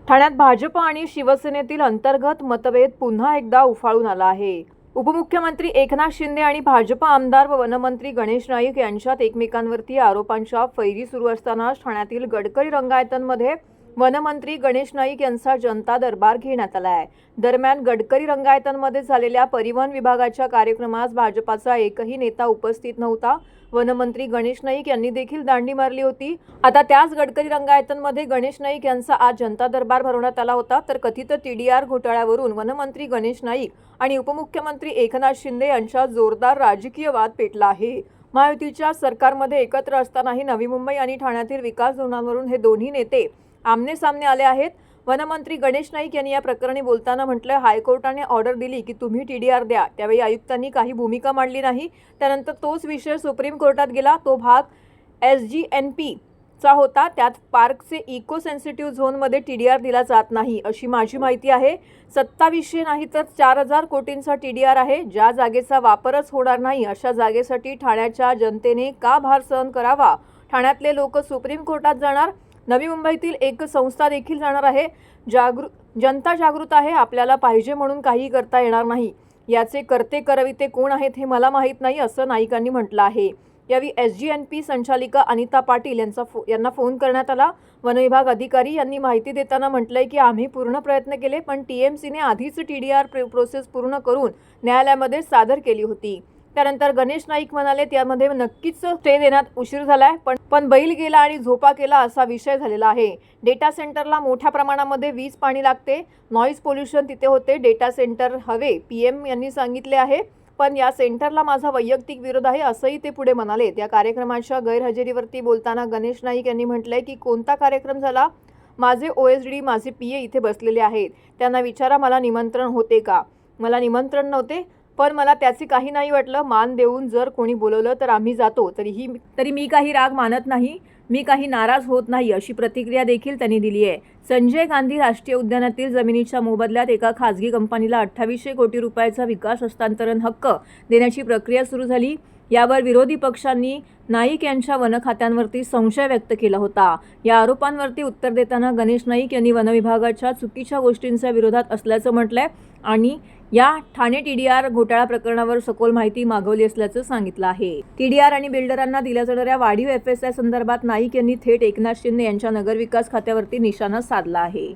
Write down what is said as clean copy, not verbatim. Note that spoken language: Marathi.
ठाण्यात भाजप आणि शिवसेनेतील अंतर्गत मतभेद पुन्हा एकदा उफाळून आला आहे। उपमुख्यमंत्री एकनाथ शिंदे आणि भाजप आमदार व वनमंत्री गणेश नाईक यांच्यात एकमेकांवरती आरोपांच्या फैरी सुरू असतानाच ठाण्यातील गडकरी रंगायतांमध्ये वनमंत्री गणेश नाईक यांचा जनता दरबार घेण्यात आला आहे। दरम्यान गडकरी रंगायतांमध्ये झालेल्या परिवहन विभागाच्या कार्यक्रमास भाजपाचा एकही नेता उपस्थित नव्हता। वनमंत्री गणेश नाईक यांनी देखील दांडी मारली होती। आता त्याच गडकरी रंगायतांमध्ये गणेश नाईक यांचा आज जनता दरबार भरवण्यात आला होता। तर कथित TDR घोटाळ्यावरून वनमंत्री गणेश नाईक आणि उपमुख्यमंत्री एकनाथ शिंदे यांच्यात जोरदार राजकीय वाद पेटला आहे। महायुतीच्या सरकारमध्ये एकत्र असतानाही नवी मुंबई आणि ठाण्यातील विकास धोरणांवरून हे दोन्ही नेते आमने सामने आले आहेत। वनमंत्री गणेश नाईक यांनी या प्रकरणी बोलताना म्हटलं, हायकोर्टाने ऑर्डर दिली की तुम्ही TDR द्या। त्यावेळी आयुक्तांनी काही भूमिका मांडली नाही। त्यानंतर तोच विषय सुप्रीम कोर्टात गेला। तो भाग SGNP चा होता। त्यात पार्कचे इको सेन्सिटिव्ह झोनमध्ये TDR दिला जात नाही अशी माझी माहिती आहे। 2700 नाही तर 4000 कोटींचा TDR आहे। ज्या जागेचा वापरच होणार नाही अशा जागेसाठी ठाण्याच्या जनतेने का भार सहन करावा? ठाण्यातले लोक सुप्रीम कोर्टात जाणार। नवी मुंबईतील एक संस्था देखील जाणार आहे। जनता जागृत आहे। आपल्याला पाहिजे म्हणून काही करता येणार नाही। याचे करते करविते कोण आहेत हे मला माहीत नाही असं नाईकांनी म्हटलं आहे। यावेळी SGNP संचालिका अनिता पाटील यांना फोन करण्यात आला। वनविभाग अधिकारी यांनी माहिती देताना म्हटलंय की आम्ही पूर्ण प्रयत्न केले, पण TMCने आधीच TDR प्रोसेस पूर्ण करून न्यायालयामध्ये सादर केली होती। त्यानंतर गणेश नाईक म्हणाले, त्यामध्ये नक्कीच स्टे देण्यात उशीर झालाय, पण बैल गेला आणि झोपा केला असा विषय झालेला आहे। डेटा सेंटरला मोठ्या प्रमाणामध्ये वीज पाणी लागते। नॉईज पोल्युशन तिथे होते। डेटा सेंटर हवे PM यांनी सांगितले आहे, पण या सेंटरला माझा वैयक्तिक विरोध आहे असंही ते पुढे म्हणाले। त्या कार्यक्रमाच्या गैरहजेरीवरती बोलताना गणेश नाईक यांनी म्हटलंय की कोणता कार्यक्रम झाला? माझे OSD माझे PA इथे बसलेले आहेत। त्यांना विचारा मला निमंत्रण होते का? मला निमंत्रण नव्हते, पण मला त्याचे काही नाही वाटलं। मान देऊन जर कोणी बोलवलं तर आम्ही जातो। तरी मी काही राग मानत नाही, मी काही नाराज होत नाही अशी प्रतिक्रिया देखील त्यांनी दिली आहे। संजय गांधी राष्ट्रीय उद्यानातील जमिनीच्या मोबदल्यात एका खासगी कंपनीला 2800 कोटी रुपयाचा विकास हस्तांतरण हक्क देण्याची प्रक्रिया सुरू झाली। यावर विरोधी पक्षांनी नाईक यांच्या वन खात्यांवरती संशय व्यक्त केला होता। या आरोपांवरती उत्तर देताना गणेश नाईक यांनी वनविभागाच्या चुकीच्या गोष्टींच्या विरोधात असल्याचं म्हटलंय आणि या ठाणे TDR घोटाळा प्रकरणावर सखोल माहिती मागवली असल्याचं सांगितलं आहे। TDR आणि बिल्डरांना दिल्या जाणाऱ्या वाढीव FSI संदर्भात नाईक यांनी थेट एकनाथ शिंदे यांच्या नगरविकास खात्यावरती निशाणा साधला आहे।